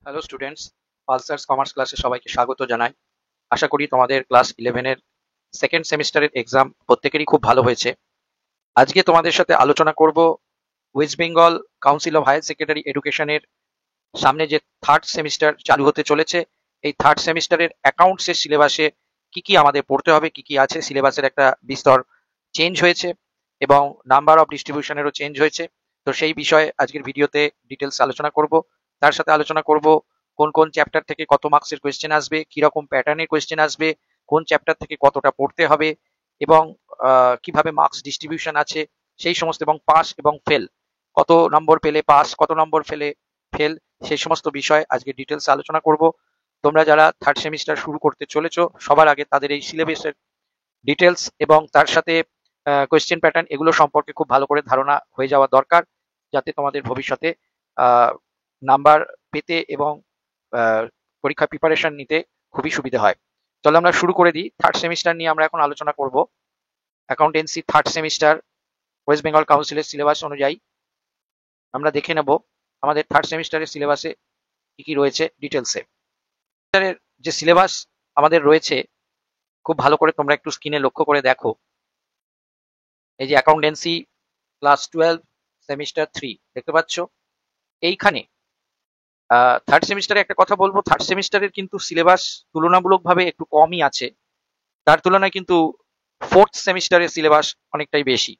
Hello students, পালসার্স commerce ক্লাসে সবাইকে স্বাগত জানাই। আশা করি তোমাদের ক্লাস 11-এর সেকেন্ড সেমিস্টারের এক্সাম প্রত্যেকেরই খুব ভালো হয়েছে। আজকে তোমাদের সাথে আলোচনা করব West Bengal council of higher secondary এডুকেশনের সামনে যে থার্ড সেমিস্টার চালু হতে চলেছে, এই থার্ড সেমিস্টারের অ্যাকাউন্টসের সিলেবাসে কি কি আমাদের পড়তে হবে, কি কি আছে, সিলেবাসের একটা বিস্তর চেঞ্জ হয়েছে এবং নাম্বার অফ ডিস্ট্রিবিউশনেরও চেঞ্জ হয়েছে। তো সেই বিষয়ে আজকের ভিডিওতে ডিটেলস আলোচনা করব। তার সাথে আলোচনা করব কোন কোন চ্যাপ্টার থেকে কত মার্কসের কোয়েশ্চেন আসবে, কিরকম প্যাটার্নের কোয়েশ্চেন আসবে, কোন চ্যাপ্টার থেকে কতটা পড়তে হবে এবং কিভাবে মার্কস ডিস্ট্রিবিউশন আছে সেই সমস্ত, এবং পাস এবং ফেল, কত নম্বর পেলে পাস, কত নম্বর পেলে ফেল, সেই সমস্ত বিষয় আজকে ডিটেলস আলোচনা করব। তোমরা যারা থার্ড সেমিস্টার শুরু করতে চলেছো সবার আগে তাদের এই সিলেবাসের ডিটেলস এবং তার সাথে কোয়েশ্চেন প্যাটার্ন এগুলো সম্পর্কে খুব ভালো করে ধারণা হয়ে যাওয়া দরকার, যাতে তোমাদের ভবিষ্যতে নাম্বার পেতে এবং পরীক্ষা প্রিপারেশন নিতে খুবই সুবিধা হয়। চলো আমরা শুরু করে দিই। থার্ড সেমিস্টার নিয়ে আমরা এখন আলোচনা করব। Accountancy third semester West Bengal কাউন্সিলের সিলেবাস অনুযায়ী আমরা দেখে নেব আমাদের থার্ড সেমিস্টারের সিলেবাসে কি কি রয়েছে ডিটেলসে। যে সিলেবাস আমাদের রয়েছে খুব ভালো করে তোমরা একটু স্ক্রিনে লক্ষ্য করে দেখো। এই যে অ্যাকাউন্টেন্সি ক্লাস 12 সেমিস্টার 3 দেখতে পাচ্ছ। এইখানে থার্ড সেমিস্টারে একটা কথা বলবো, থার্ড সেমিস্টারের কিন্তু সিলেবাস তুলনামূলকভাবে একটু কমই আছে। তার তুলনায় কিন্তু ফোর্থ সেমিস্টারের সিলেবাস অনেকটাই বেশি।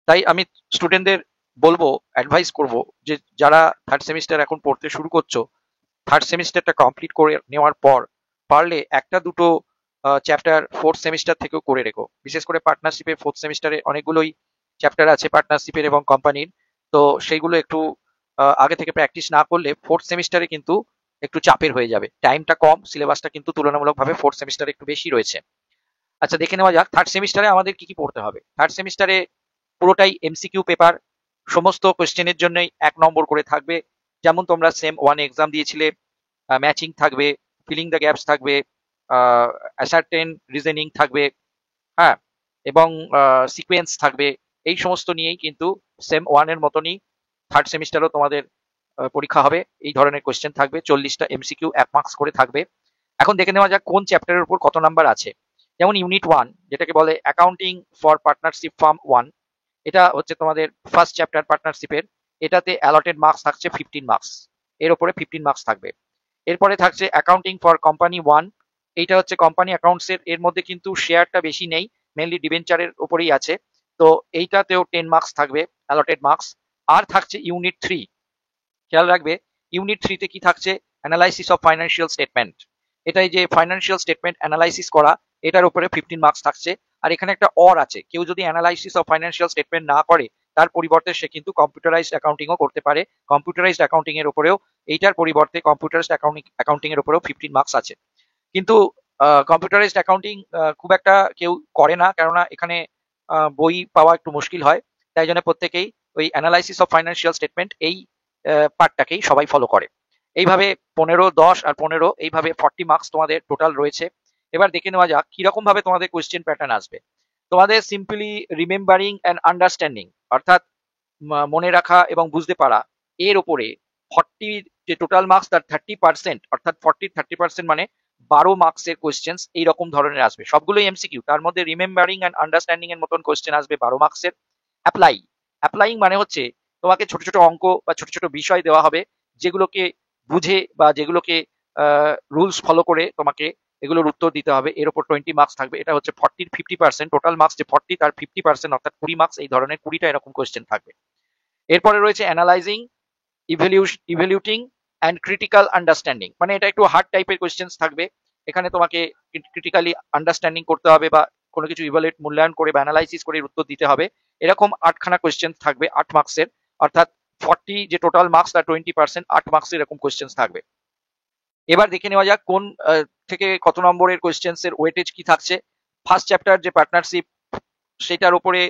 তাই আমি স্টুডেন্টদের বলবো, অ্যাডভাইস করব যে যারা থার্ড সেমিস্টার এখন পড়তে শুরু করছো, থার্ড সেমিস্টারটা কমপ্লিট করে নেওয়ার পর পারলে একটা দুটো চ্যাপ্টার ফোর্থ সেমিস্টার থেকেও করে রেখো। বিশেষ করে পার্টনারশিপের ফোর্থ সেমিস্টারে অনেকগুলোই চ্যাপ্টার আছে পার্টনারশিপের এবং কোম্পানির। তো সেইগুলো একটু আগে থেকে প্র্যাকটিস না করলে ফোর্থ সেমিস্টারে কিন্তু একটু চাপের হয়ে যাবে। টাইমটা কম, সিলেবাসটা কিন্তু তুলনামূলকভাবে ফোর্থ সেমিস্টারে একটু বেশি রয়েছে। আচ্ছা, দেখে নেওয়া যাক থার্ড সেমিস্টারে আমাদের কি কি পড়তে হবে। থার্ড সেমিস্টারে পুরোটাই এমসিকিউ পেপার, সমস্ত কোয়েশ্চেনের জন্যই 1 নম্বর করে থাকবে। যেমন তোমরা সেম 1 এক্সাম দিয়েছিলে, ম্যাচিং থাকবে, ফিলিং দ্য গ্যাপস থাকবে, অ্যাসার্টেন রিজনিং থাকবে, হ্যাঁ, এবং সিকোয়েন্স থাকবে। এই সমস্ত নিয়েই কিন্তু সেম 1 এর মতনই থার্ড সেমিস্টারও তোমাদের পরীক্ষা হবে। এই ধরনের কোয়েশ্চেন থাকবে, 40টা এমসিকিউ 1 মার্কস করে থাকবে। এখন দেখে নেওয়া যাক কোন চ্যাপ্টারের উপর কত নাম্বার আছে। যেমন ইউনিট 1 যেটাকে বলে অ্যাকাউন্টিং ফর পার্টনারশিপ ফার্ম 1, এটা হচ্ছে তোমাদের ফার্স্ট চ্যাপ্টার পার্টনারশিপের। এটাতে অ্যালটেড মার্কস থাকছে 15 মার্কস, এর উপরে 15 মার্কস থাকবে। এরপরে থাকছে অ্যাকাউন্টিং ফর কোম্পানি 1, এইটা হচ্ছে কোম্পানি অ্যাকাউন্টস এর। এর মধ্যে কিন্তু শেয়ারটা বেশি নেই, মেনলি ডিবেঞ্চারের উপরেই আছে। তো এইটাতেও 10 মার্কস থাকবে, অ্যালটেড মার্কস। আর থাকছে ইউনিট 3, খেয়াল রাখবে ইউনিট 3 তে কি থাকছে, অ্যানালাইসিস অফ ফাইন্যান্সিয়াল স্টেটমেন্ট। এটাই যে ফাইন্যান্সিয়াল স্টেটমেন্ট অ্যানালাইসিস করা, এটার উপরে 15 মার্কস থাকছে। আর এখানে একটা অর আছে, কেউ যদি অ্যানালাইসিস অফ ফাইন্যান্সিয়াল স্টেটমেন্ট না করে তার পরিবর্তে সে কিন্তু কম্পিউটারাইজড অ্যাকাউন্টিংও করতে পারে। কম্পিউটারাইজড অ্যাকাউন্টিং এর উপরেও, এইটার পরিবর্তে কম্পিউটারাইজড অ্যাকাউন্টিং এর উপরেও 15 মার্কস আছে। কিন্তু কম্পিউটারাইজড অ্যাকাউন্টিং খুব একটা কেউ করে না, কেননা এখানে বই পাওয়া একটু মুশকিল হয়। তাই জন্য প্রত্যেকেই ওই অ্যানালাইসিস অফ ফাইন্যান্সিয়াল স্টেটমেন্ট এই পার্টটাকেই সবাই ফলো করে। এইভাবে 15, 10 আর 15, এইভাবে 40 মার্কস তোমাদের টোটাল রয়েছে। এবার দেখে নেওয়া যাক কিরকম ভাবে তোমাদের কোয়েশ্চেন প্যাটার্ন আসবে। তোমাদের সিম্পলি রিমেম্বারিং অ্যান্ড আন্ডারস্ট্যান্ডিং, অর্থাৎ মনে রাখা এবং বুঝতে পারা, এর উপরে 40 যে টোটাল মার্কস তার 30%, অর্থাৎ 30% মানে 12 মার্কসের কোয়েশ্চেন এইরকম ধরনের আসবে। সবগুলোই এমসিকিউ, তার মধ্যে রিমেম্বারিং অ্যান্ড আন্ডারস্ট্যান্ডিং এর মতন কোয়েশ্চেন আসবে 12 মার্কসের। অ্যাপ্লাইং মানে হচ্ছে তোমাকে ছোট ছোট অঙ্ক বা ছোট ছোট বিষয় দেওয়া হবে, যেগুলোকে বুঝে বা যেগুলোকে রুলস ফলো করে তোমাকে এগুলোর উত্তর দিতে হবে। এর উপর 20 মার্কস থাকবে। এটা হচ্ছে 40 50%, টোটাল মার্কস যে 40 তার 50%, অর্থাৎ 20 মার্কস এই ধরনের 20টা এরকম কোয়েশ্চেন থাকবে। এরপরে রয়েছে analysing, evaluating and critical understanding, মানে এটা একটু হার্ড টাইপের কোয়েশ্চেন থাকবে। এখানে তোমাকে ক্রিটিক্যালি আন্ডারস্ট্যান্ডিং করতে হবে বা কোনো কিছু ইভ্যালুয়েট, মূল্যায়ন করে বা অ্যানালাইসিস করে উত্তর দিতে হবে। এরকম 8খানা কোয়েশ্চেন থাকবে 8 মার্কসের, অর্থাৎ 40 যে টোটাল মার্কস তার 20%, 8 মার্কসের এরকম কোয়েশ্চেন থাকবে। এবার দেখে নেওয়া যাক কোন থেকে কত নম্বরের কোয়েশ্চেন্স এর ওয়েটেজ কি থাকছে। ফার্স্ট চ্যাপ্টার যে পার্টনারশিপ, সেটার উপরে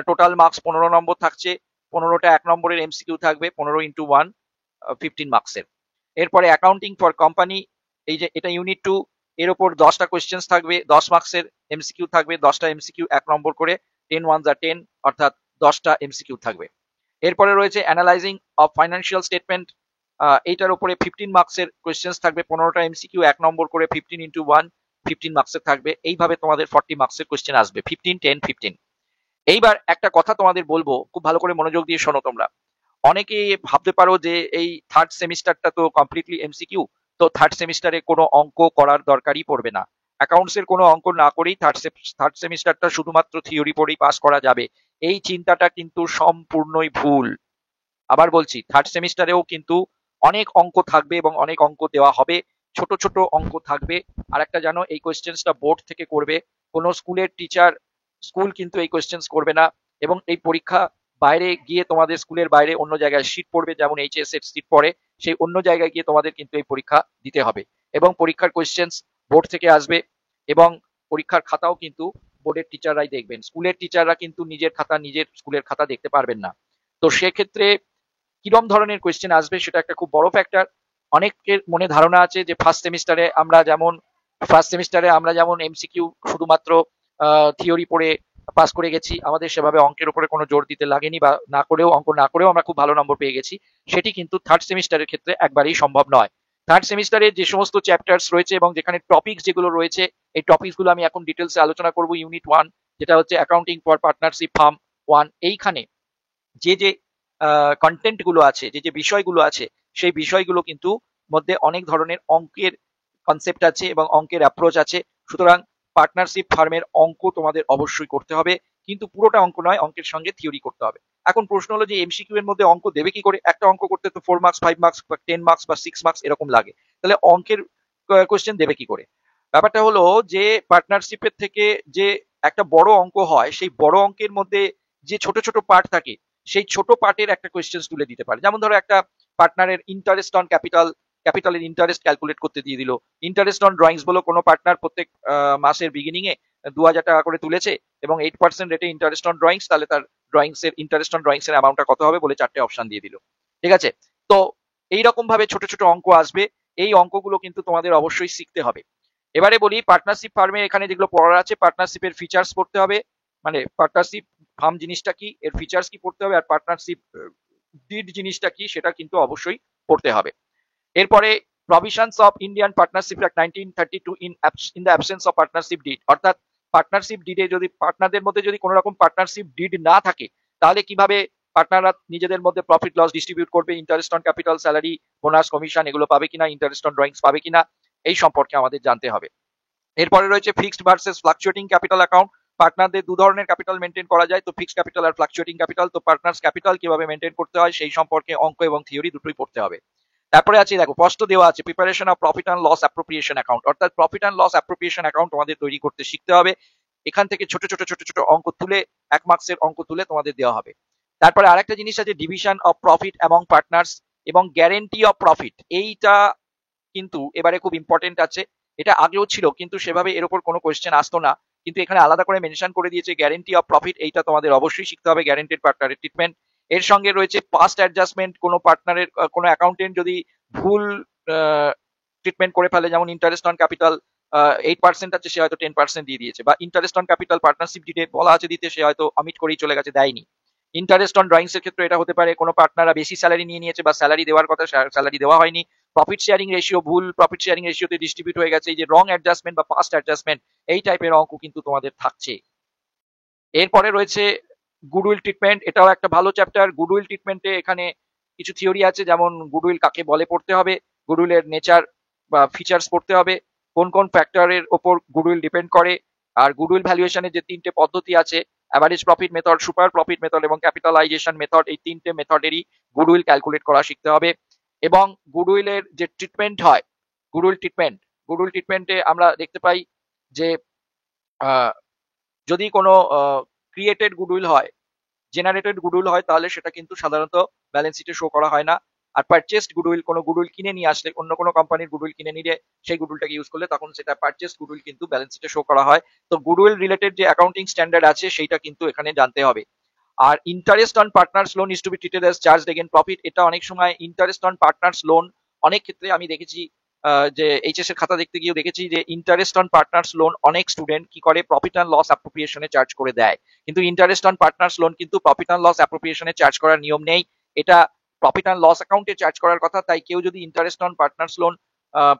টোটাল মার্কস 15 নম্বর থাকছে। 15টা 1 নম্বরের এমসিকিউ থাকবে, 15 ইন্টু 1, 15 মার্কসের। এরপরে অ্যাকাউন্টিং ফর কোম্পানি, এই যে এটা ইউনিট 2, এর উপর 10টা কোয়েশ্চেন থাকবে, 10 মার্কসের এমসিকিউ থাকবে, 10টা এমসিকিউ 1 নম্বর করে, 10 1 যা 10, অর্থাৎ 10টা এমসিকিউ থাকবে। এরপরে রয়েছে অ্যানালাইজিং অফ ফাইন্যান্সিয়াল স্টেটমেন্ট, এইটার উপরে 15 মার্কসের কোয়েশ্চেন্স থাকবে, 15টা এমসিকিউ, 1 নম্বর করে 15 × 1 15 মার্কসের থাকবে। এইভাবে তোমাদের 40 মার্কসের কোয়েশ্চেন আসবে, 15 10 15। এইবার একটা কথা তোমাদের বলবো, খুব ভালো করে মনোযোগ দিয়ে শোনো তোমরা। অনেকে ভাবতে পারো যে এই থার্ড সেমিস্টারটা তো কমপ্লিটলি এমসিকিউ, তো থার্ড সেমিস্টারে কোনো অঙ্ক করার দরকারই পড়বে না। অ্যাকাউন্টস এর কোনো অঙ্ক না করেই থার্ড সেমিস্টারটা শুধুমাত্র থিওরি পড়েই পাস করা যাবে, এই চিন্তাটা কিন্তু সম্পূর্ণই ভুল। আবার বলছি, থার্ড সেমিস্টারেও কিন্তু অনেক অঙ্ক থাকবে এবং অনেক অঙ্ক দেওয়া হবে, ছোট ছোট অঙ্ক থাকবে। আর একটা জানো, এই কোয়েশ্চেন্সটা বোর্ড থেকে করবে, কোনো স্কুলের টিচার, স্কুল কিন্তু এই কোয়েশ্চেন্স করবে না। এবং এই পরীক্ষা বাইরে গিয়ে তোমাদের স্কুলের বাইরে অন্য জায়গায় সিট পড়বে, যেমন এইচএস এর সিট পড়ে, সেই অন্য জায়গায় গিয়ে তোমাদের কিন্তু এই পরীক্ষা দিতে হবে। এবং পরীক্ষার কোয়েশ্চেন্স বোর্ড থেকে আসবে, এবং পরীক্ষার খাতাও কিন্তু বোর্ডের টিচাররাই দেখবেন, স্কুলের টিচাররা কিন্তু নিজের খাতা, নিজের স্কুলের খাতা দেখতে পারবেন না। তো সেক্ষেত্রে কিরম ধরনের কোয়েশ্চেন আসবে সেটা একটা খুব বড় ফ্যাক্টর। অনেকের মনে ধারণা আছে যে ফার্স্ট সেমিস্টারে আমরা যেমন এমসিকিউ শুধুমাত্র থিওরি পড়ে পাস করে গেছি, আমাদের সেভাবে অঙ্কের উপরে কোনো জোর দিতে লাগেনি, বা অঙ্ক না করেও আমরা খুব ভালো নম্বর পেয়ে গেছি। সেটি কিন্তু থার্ড সেমিস্টারের ক্ষেত্রে একবারেই সম্ভব নয়। থার্ড সেমিস্টারে যে সমস্ত চ্যাপ্টার্স রয়েছে এবং যেখানে টপিকস যেগুলো রয়েছে, এই টপিকসগুলো আমি এখন ডিটেলসে আলোচনা করব। ইউনিট 1, যেটা হচ্ছে অ্যাকাউন্টিং ফর পার্টনারশিপ ফার্ম 1, এইখানে যে যে কন্টেন্ট গুলো আছে, যে যে বিষয়গুলো আছে, সেই বিষয়গুলো কিন্তু মধ্যে অনেক ধরনের অঙ্কের কনসেপ্ট আছে এবং অঙ্কের অ্যাপ্রোচ আছে। সুতরাং পার্টনারশিপ ফার্মের অঙ্ক তোমাদের অবশ্যই করতে হবে, কিন্তু পুরোটা অঙ্ক নয়, অঙ্কের সঙ্গে থিওরি করতে হবে। এখন প্রশ্ন হলো যে এমসিকিউ এর মধ্যে অঙ্ক দেবে কি করে? একটা অঙ্ক করতে তো 4 মার্কস, 5 মার্কস বা 10 মার্কস বা 6 মার্কস এরকম লাগে, তাহলে অঙ্কের কোয়েশ্চেন দেবে কি করে? ব্যাপারটা হলো যে পার্টনারশিপের থেকে যে একটা বড় অঙ্ক হয়, সেই বড় অঙ্কের মধ্যে যে ছোট ছোট পার্ট থাকে, সেই ছোট পার্টের একটা কোয়েশ্চেন তুলে দিতে পারে। যেমন ধরো একটা পার্টনারের ইন্টারেস্ট অন ক্যাপিটালের ইন্টারেস্ট ক্যালকুলেট করতে দিয়ে দিল, ইন্টারেস্ট অন ড্রয়িংস বলো, কোনো পার্টনার প্রত্যেক মাসের বিগিনিং এ 2000 টাকা করে তুলেছে এবং 8% রেটে ইন্টারেস্ট অন ড্রয়িংস, তাহলে তার ইন্টারেস্ট অন ড্রয়িংস এর অ্যামাউন্টটা কত হবে বলে 4টে অপশন দিয়ে দিল। ঠিক আছে? তো এইরকম ভাবে ছোট ছোট অঙ্ক আসবে, এই অঙ্কগুলো কিন্তু তোমাদের অবশ্যই শিখতে হবে। এবারে বলি পার্টনারশিপ ফার্মে এখানে যেগুলো পড়ার আছে, পার্টনারশিপের ফিচার্স পড়তে হবে, মানে পার্টনারশিপ ফার্ম জিনিসটা কি, এর ফিচার্স কি পড়তে হবে, আর পার্টনারশিপ ডিড জিনিসটা কি সেটা কিন্তু অবশ্যই পড়তে হবে। এরপরে provisions of Indian partnership act 1932 in the absence of partnership did, অর্থাৎ পার্টনারশিপ ডিডে যদি পার্টনারদের মধ্যে যদি কোনো রকম পার্টনারশিপ ডিড না থাকে, তাহলে কিভাবে পার্টনাররা নিজেদের মধ্যে প্রফিট লস ডিস্ট্রিবিউট করবে, interest on capital, salary, bonus, commission এগুলো পাবে কিনা, ইন্টারেস্ট অন ড্রয়িংস পাবে কিনা, এই সম্পর্কে আমাদের জানতে হবে। এরপরে রয়েছে fixed versus fluctuating capital account. পার্টনারদের দু ধরনের ক্যাপিটাল মেনটেন করা যায়, তো ফিক্সড ক্যাপিটাল আর ফ্লাকচুয়েটিং ক্যাপিটাল। তো পার্টনার্স ক্যাপিটাল কিভাবে মেনটেন করতে হয় সেই সম্পর্কে অঙ্ক এবং থিওরি দুটোই পড়তে হবে। তারপরে আছে দেখো, স্পষ্ট দেওয়া আছে preparation of profit and loss appropriation account, অর্থাৎ profit and loss appropriation account তোমাদের তৈরি করতে শিখতে হবে। এখান থেকে ছোট ছোট ছোট ছোট অঙ্ক তুলে, 1 মার্কসের অঙ্ক তুলে তোমাদের দেওয়া হবে। তারপরে আরেকটা জিনিস আছে division of profit among partners এবং গ্যারেন্টি অফ প্রফিট, এইটা কিন্তু এবারে খুব ইম্পর্টেন্ট আছে। এটা আগেও ছিল কিন্তু সেভাবে এর উপর কোনো কোয়েশ্চেন আসতো না, কিন্তু এখানে আলাদা করে মেনশন করে দিয়েছে গ্যারেন্টি অফ প্রফিট, এইটা তোমাদের অবশ্যই শিখতে হবে, গ্যারেন্টেড পার্টনারের ট্রিটমেন্ট। এর সঙ্গে রয়েছে পাস্ট অ্যাডজাস্টমেন্ট, কোনো পার্টনারের কোনো অ্যাকাউন্টেন্ট যদি ভুল ট্রিটমেন্ট করে ফেলে, যেমন ইন্টারেস্ট অন ক্যাপিটাল 8% আছে, সে হয়তো 10% দিয়ে দিয়েছে, বা ইন্টারেস্ট অন ক্যাপিটাল পার্টনারশিপ ডিটে বলা আছে দিতে, সে হয়তো অমিট করেই চলে গেছে, দেয়নি। ইন্টারেস্ট অন ড্রয়িংস এর ক্ষেত্রে এটা হতে পারে কোনো পার্টনাররা বেশি স্যালারি নিয়ে নিয়েছে বা স্যালারি দেওয়ার কথা স্যালারি দেওয়া হয়নি, প্রফিট শেয়ারিং রেশিও ভুল, প্রফিট শেয়ারিং রেশিওতে ডিস্ট্রিবিউট হয়ে গেছে, এই যে রং অ্যাডজাস্টমেন্ট বা পাস্ট অ্যাডজাস্টমেন্ট, এই টাইপের অঙ্ক কিন্তু তোমাদের থাকছে। এরপরে রয়েছে গুডউইল ট্রিটমেন্ট, এটাও একটা ভালো চ্যাপ্টার। গুডউইল ট্রিটমেন্টে এখানে কিছু থিওরি আছে, যেমন গুডউইল কাকে বলে পড়তে হবে, গুডউইলের নেচার বা ফিচার্স পড়তে হবে, কোন কোন ফ্যাক্টরের ওপর গুডউইল ডিপেন্ড করে, আর গুডউইল ভ্যালুয়েশনের যে 3টে পদ্ধতি আছে, average profit method, super profit method এবং ক্যাপিটালাইজেশন মেথড, এই 3টে মেথডেরই গুডউইল ক্যালকুলেট করা শিখতে হবে। এবং গুডউইলের যে ট্রিটমেন্ট হয়, গুডউইল ট্রিটমেন্টে আমরা দেখতে পাই যে যদি কোনো ক্রিয়েটেড গুডউইল হয়, জেনারেটেড গুডউইল হয়, তাহলে সেটা কিন্তু সাধারণত ব্যালেন্স শিটে শো করা হয় না। আর পারচেসড গুডউইল, কোনো গুডউইল কিনে নিয়ে আসলে, অন্য কোনো কোম্পানির গুডউইল কিনে নিয়ে সেই গুডউইলটাকে ইউজ করলে তখন সেটা পারচেসড গুডউইল কিন্তু ব্যালেন্স শিটে শো করা হয়। তো গুডউইল রিলেটেড যে অ্যাকাউন্টিং স্ট্যান্ডার্ড আছে সেইটা কিন্তু এখানে জানতে হবে। আর interest on partners loan is to be treated as charged against profit, এটা অনেক সময় ইন্টারেস্ট অন পার্টনার্স লোন, অনেক ক্ষেত্রে আমি দেখেছি যে এইচএস এর খাতা দেখতে গিয়েও দেখেছি যে ইন্টারেস্ট অন পার্টনার্স লোন অনেক স্টুডেন্ট কি করে প্রফিট অ্যান্ড লস অ্যাপ্রোপ্রিয়েশনে চার্জ করে দেয়, কিন্তু ইন্টারেস্ট অন পার্টনার্স লোন কিন্তু প্রফিট অ্যান্ড লস অ্যাপ্রোপ্রিয়েশনে চার্জ করার নিয়ম নেই। এটা প্রফিট অ্যান্ড লস অ্যাকাউন্টে চার্জ করার কথা, তাই কেউ যদি interest on partners loan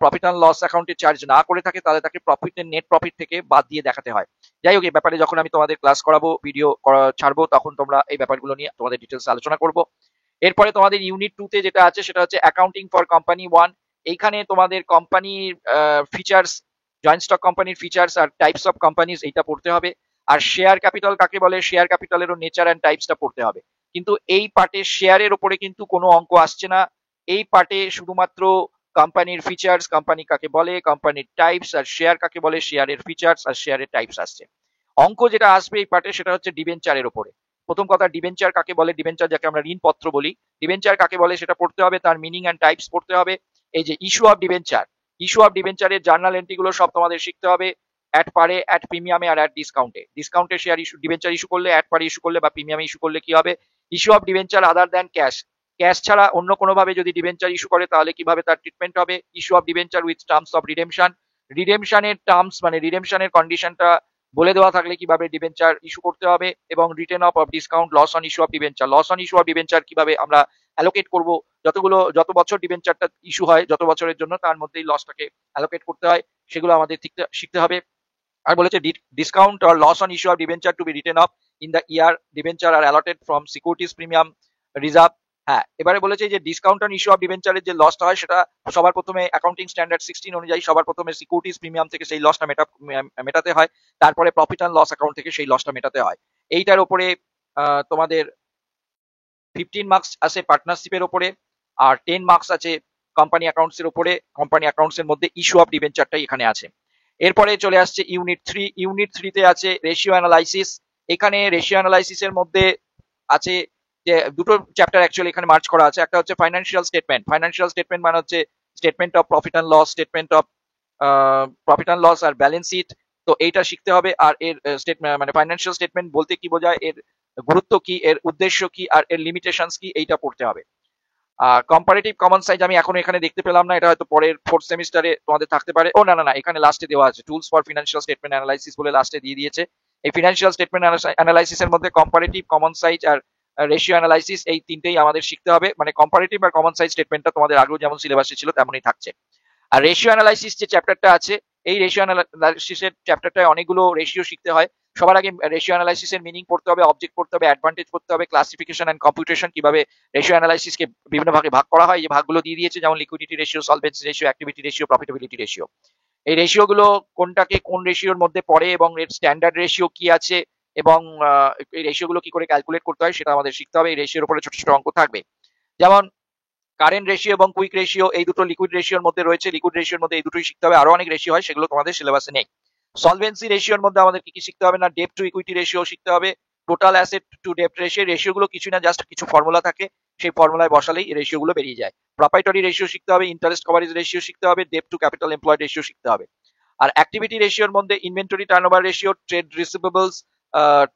profit and loss অ্যাকাউন্টে চার্জ না করে থাকে তাহলে তাকে প্রফিটের নেট প্রফিট থেকে বাদ দিয়ে দেখাতে হয়। যাই হোক, এই ব্যাপারে যখন আমি তোমাদের ক্লাস করাবো, ভিডিও ছাড়বো, তখন তোমরা এই ব্যাপারগুলো নিয়ে তোমাদের ডিটেলস আলোচনা করবো। এরপরে তোমাদের ইউনিট 2 তে যেটা আছে সেটা হচ্ছে অ্যাকাউন্টিং ফর কোম্পানি 1। এইখানে তোমাদের কোম্পানির ফিচার্স, জয়েন্ট স্টক কোম্পানির ফিচার্স আর টাইপস অফ কোম্পানিজ এইটা পড়তে হবে। আর শেয়ার ক্যাপিটাল কাকে বলে, শেয়ার ক্যাপিটালেরও নেচার অ্যান্ড টাইপসটা পড়তে হবে। কিন্তু এই পার্টে শেয়ারের ওপরে কিন্তু কোনো অঙ্ক আসছে না। এই পার্টে শুধুমাত্র কোম্পানির ফিচার্স, কোম্পানি কাকে বলে, কোম্পানির টাইপস আর শেয়ার কাকে বলে, শেয়ারের ফিচার্স আর শেয়ারের টাইপস আসছে। অঙ্ক যেটা আসবে এই পার্টে সেটা হচ্ছে ডিবেঞ্চারের ওপরে। প্রথম কথা, ডিবেঞ্চার কাকে বলে, ডিবেঞ্চার যাকে আমরা ঋণপত্র বলি, ডিবেঞ্চার কাকে বলে সেটা পড়তে হবে, তার মিনিং অ্যান্ড টাইপস পড়তে হবে। এই যে issue of debenture, issue of ডিবেঞ্চারের জার্নাল এন্ট্রিগুলো সব তোমাদের শিখতে হবে, অ্যাট পারে, অ্যাট প্রিমিয়ামে আর অ্যাট ডিসকাউন্টে। ডিসকাউন্টে শেয়ার ইস্যু, ডিবেঞ্চার ইস্যু করলে, অ্যাট পারে ইস্যু করলে বা প্রিমিয়ামে ইস্যু করলে কি হবে। Issue of debenture other than cash, cash ছাড়া অন্য কোনোভাবে যদি ডিবেঞ্চার ইস্যু করে তাহলে কিভাবে তার ট্রিটমেন্ট হবে। Issue of debenture with terms of redemption, রিডেমশনের টার্মস মানে রিডেমশনের কন্ডিশনটা বলে দেওয়া থাকলে কিভাবে ডিবেঞ্চার ইস্যু করতে হবে, এবং written off discount, loss on issue of debenture, loss on issue of debenture কিভাবে আমরা অ্যালোকেট করব, যত বছর ডিবেঞ্চারটা ইস্যু হয় যত বছরের জন্য তার মধ্যেই লসটাকে অ্যালোকেট করতে হয়, সেগুলো আমাদের শিখতে হবে। আর বলেছে discount or loss on issue of debenture to be written off in the year debenture are allotted from securities premium reserve. হ্যাঁ, এবারে বলেছে যে ডিসকাউন্ট অন ইস্যু অফ ডিবেঞ্চারের যে লসটা হয় সেটা সবার প্রথমে অ্যাকাউন্টিং স্ট্যান্ডার্ড 16 অনুযায়ী সবার প্রথমে সিকিউরিটিজ প্রিমিয়াম থেকে সেই লসটা মেটাতে হয়, তারপরে প্রফিট অ্যান্ড লস অ্যাকাউন্ট থেকে সেই লসটা মেটাতে হয়। এইটার উপরে তোমাদের 15 মার্কস আছে পার্টনারশিপের উপরে, আর 10 মার্কস আছে কোম্পানি অ্যাকাউন্টস এর উপরে। কোম্পানি অ্যাকাউন্টস এর মধ্যে ইস্যু অফ ডিবেঞ্চারটাই এখানে আছে। এরপরে চলে আসছে ইউনিট 3। ইউনিট 3 তে আছে রেশিও অ্যানালাইসিস। এখানে রেশিও অ্যানালাইসিস এর মধ্যে আছে যে দুটো চ্যাপ্টার অ্যাকচুয়ালি এখানে মার্চ করা আছে। একটা হচ্ছে ফাইন্যান্সিয়াল স্টেটমেন্ট। ফাইন্যান্সিয়াল স্টেটমেন্ট মানে হচ্ছে statement of profit and loss, statement of profit and loss আর ব্যালেন্স শিট। তো এইটা শিখতে হবে। আর এর স্টেটমেন্ট মানে ফাইন্যান্সিয়াল স্টেটমেন্ট বলতে কি বোঝায়, এর গুরুত্ব কি, এর উদ্দেশ্য কি আর এর লিমিটেশনস কি, এইটা পড়তে হবে। কম্পারেটিভ কমন সাইজ আমি এখন এখানে দেখতে পেলাম না, এটা হয়তো পরের 4th সেমিস্টারে তোমাদের থাকতে পারে। ও না, এখানে লাস্টে দেওয়া আছে, tools for financial statement analysis বলে লাস্টে দিয়ে দিয়েছে। এই ফিনান্সিয়াল স্টেটমেন্ট অ্যানালাইসিস এর মধ্যে কম্পারেটিভ, কমন সাইজ আর রেশিও অ্যানালাইসিস এই তিনটেই আমাদের শিখতে হবে। মানে কম্পারেটিভ আর কমন সাইজ স্টেটমেন্টটা তোমাদের আগেও যেমন সিলেবাসে ছিল তেমনই থাকছে। আর রেশিও অ্যানালাইসিস যে চ্যাপ্টারটা আছে, এই রেশিও অ্যানালাইসিসের চ্যাপ্টারটায় অনেকগুলো রেশিও শিখতে হয়। সবার আগে রেশিও অ্যানালাইসিসের মিনিং পড়তে হবে, অবজেক্ট পড়তে হবে, অ্যাডভান্টেজ পড়তে হবে, ক্লাসিফিকেশন এন্ড কম্পিউটেশন, কিভাবে রেশিও অ্যানালাইসিসকে বিভিন্ন ভাগে ভাগ করা হয়, এই ভাগগুলো দিয়ে দিয়েছে, যেমন liquidity ratio, solvency ratio, activity ratio, profitability ratio. এই রেশিও গুলো কোনটাকে কোন রেশিওর মধ্যে পড়ে এবং এর স্ট্যান্ডার্ড রেশিও কি আছে এবং এই রেশিও গুলো কি করে ক্যালকুলেট করতে হয় সেটা আমাদের শিখতে হবে। এই রেশিওর উপরে ছোট ছোট অঙ্ক থাকবে, যেমন কারেন্ট রেশিও এবং কুইক রেশিও, এই দুটো লিকুইড রেশিওর মধ্যে রয়েছে। লিকুইড রেশিওর মধ্যে এই দুটোই শিখতে হবে, আরো অনেক রেশিও হয় সেগুলো তোমাদের সিলেবাসে নেই। সলভেন্সি রেশিওর মধ্যে আমাদের কি কি শিখতে হবে না, ডেট টু ইকুইটি রেশিও শিখতে হবে, টোটাল অ্যাসেট টু ডেপ্ট রেশিও। রেশিও গুলো কিছু না, জাস্ট কিছু ফর্মুলা থাকে, সেই ফর্মুলায় বসালেই রেশিও গুলো বেরিয়ে যায়। প্রপাইটরি রেশিও শিখতে হবে, ইন্টারেস্ট কভারেজ রেশিও শিখতে হবে, debt to capital employed ratio শিখতে হবে। আর অ্যাক্টিভিটি রেশিওর মধ্যে inventory turnover ratio, trade receivables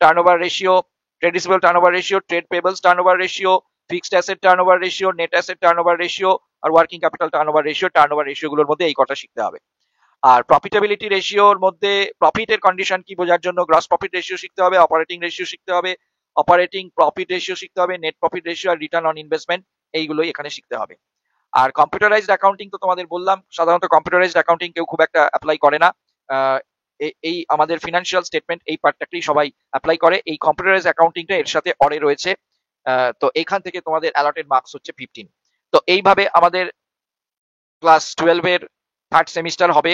turnover ratio, trade receivable turnover ratio, trade payables turnover ratio, fixed asset turnover ratio, net asset turnover ratio আর working capital turnover ratio. Turnover ratio গুলোর মধ্যে এই কটা শিখতে হবে। আর প্রফিটেবিলিটি রেশিওর মধ্যে প্রফিটের কন্ডিশন কি বোঝার জন্য গ্রস প্রফিট রেশিও শিখতে হবে, অপারেটিং রেশিও শিখতে হবে, অপারেটিং প্রফিট রেশিও শিখতে হবে, নেট প্রফিট রেশিও আর রিটার্ন অন ইনভেস্টমেন্ট, এইগুলোই এখানে শিখতে হবে। আর কম্পিউটারাইজড অ্যাকাউন্টিং তো তোমাদের বললাম, সাধারণত কম্পিউটারাইজড অ্যাকাউন্টিং কেউ খুব একটা অ্যাপ্লাই করে না। এই আমাদের ফিনান্সিয়াল স্টেটমেন্ট এই পার্টটাকেই সবাই অ্যাপ্লাই করে। এই কম্পিউটারাইজড অ্যাকাউন্টিংটা এর সাথে অরে রয়েছে। তো এখান থেকে তোমাদের অ্যালটেড মার্কস হচ্ছে 15। তো এইভাবে আমাদের ক্লাস 12 এর থার্ড সেমিস্টার হবে,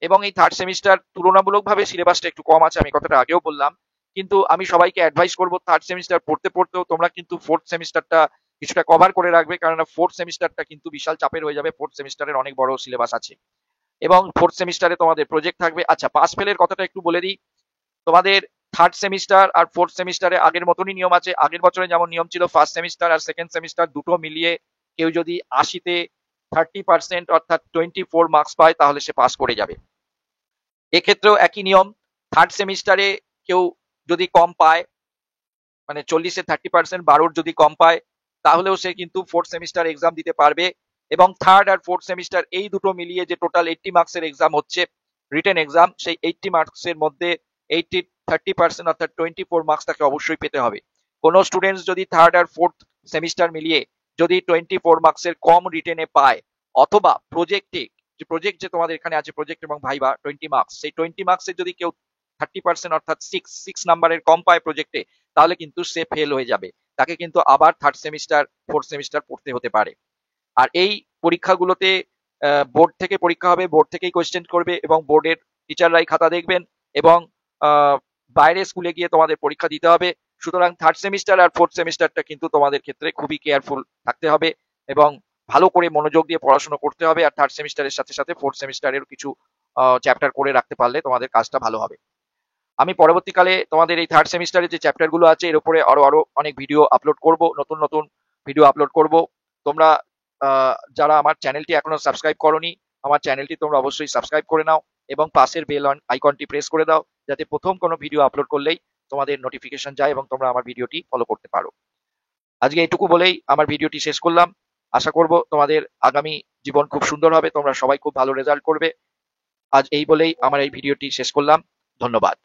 এবং এই থার্ড সেমিস্টার তুলনামূলকভাবে সিলেবাসটা একটু কম আছে, আমি কথাটা আগেও বললাম। কিন্তু আমি সবাইকে অ্যাডভাইস করবো থার্ড সেমিস্টার পড়তে পড়তেও তোমরা কিন্তু ফোর্থ সেমিস্টারটা কিছুটা কভার করে রাখবে, কারণ ফোর্থ সেমিস্টারটা কিন্তু বিশাল চাপের হয়ে যাবে। ফোর্থ সেমিস্টারের অনেক বড় সিলেবাস আছে এবং ফোর্থ সেমিস্টারে তোমাদের প্রজেক্ট থাকবে। আচ্ছা, পাস ফেলের কথাটা একটু বলে দিই। তোমাদের থার্ড সেমিস্টার আর ফোর্থ সেমিস্টারে আগের মতনই নিয়ম আছে। আগের বছরে যেমন নিয়ম ছিল, ফার্স্ট সেমিস্টার আর সেকেন্ড সেমিস্টার দুটো মিলিয়ে কেউ যদি 80-তে 30% অর্থাৎ 24 মার্কস পায় তাহলে সে পাস করে যাবে। এক্ষেত্রেও একই নিয়ম। থার্ড সেমিস্টারে কেউ যদি কম পায়, মানে 40-এ 30%, 12-র যদি কম পায়, তাহলেও সে কিন্তু ফোর্থ সেমিস্টার এক্সাম দিতে পারবে। এবং থার্ড আর ফোর্থ সেমিস্টার এই দুটো মিলিয়ে যে টোটাল 80 মার্কসের এক্সাম হচ্ছে রিটেন এক্সাম, সেই 80 মার্কসের মধ্যে 30% অর্থাৎ 24 মার্কস তাকে অবশ্যই পেতে হবে। কোনো স্টুডেন্টস যদি থার্ড আর ফোর্থ সেমিস্টার মিলিয়ে যদি 24 মার্কসের কম রিটেনে পায়, অথবা প্রজেক্ট যে তোমাদের এখানে আছে, প্রজেক্ট এবং ভাইবা 20 মার্কস, সেই 20 মার্কসের যদি কেউ 30% অর্থাৎ সিক্স নাম্বারের কম পায় প্রজেক্টে, তাহলে কিন্তু সে ফেল হয়ে যাবে, তাকে কিন্তু আবার থার্ড সেমিস্টার ফোর্থ সেমিস্টার পড়তে হতে পারে। আর এই পরীক্ষাগুলোতে বোর্ড থেকে পরীক্ষা হবে, বোর্ড থেকেই কোয়েশ্চেন করবে এবং বোর্ডের টিচাররাই খাতা দেখবেন এবং বাইরে স্কুলে গিয়ে তোমাদের পরীক্ষা দিতে হবে। সুতরাং থার্ড সেমিস্টার আর ফোর্থ সেমিস্টারটা কিন্তু তোমাদের ক্ষেত্রে খুবই কেয়ারফুল থাকতে হবে এবং ভালো করে মনোযোগ দিয়ে পড়াশোনা করতে হবে। আর থার্ড সেমিস্টারের সাথে সাথে ফোর্থ সেমিস্টারের কিছু চ্যাপ্টার করে রাখতে পারলে তোমাদের কাজটা ভালো হবে। আমি পরবর্তীকালে তোমাদের এই থার্ড সেমিস্টারের যে চ্যাপ্টারগুলো আছে এর উপরে আরো অনেক ভিডিও আপলোড করব, নতুন নতুন ভিডিও আপলোড করব। তোমরা যারা আমার চ্যানেলটি এখনো সাবস্ক্রাইব করোনি, আমার চ্যানেলটি তোমরা অবশ্যই সাবস্ক্রাইব করে নাও এবং পাশের বেল আইকনটি প্রেস করে দাও, যাতে প্রথম কোনো ভিডিও আপলোড করলেই তোমাদের নোটিফিকেশন যায় এবং তোমরা আমার ভিডিওটি ফলো করতে পারো। আজকে এটুকু বলেই আমার ভিডিওটি শেষ করলাম। আশা করব তোমাদের আগামী জীবন খুব সুন্দর হবে, তোমরা সবাই খুব ভালো রেজাল্ট করবে। আজ এই বলেই আমার এই ভিডিওটি শেষ করলাম। ধন্যবাদ।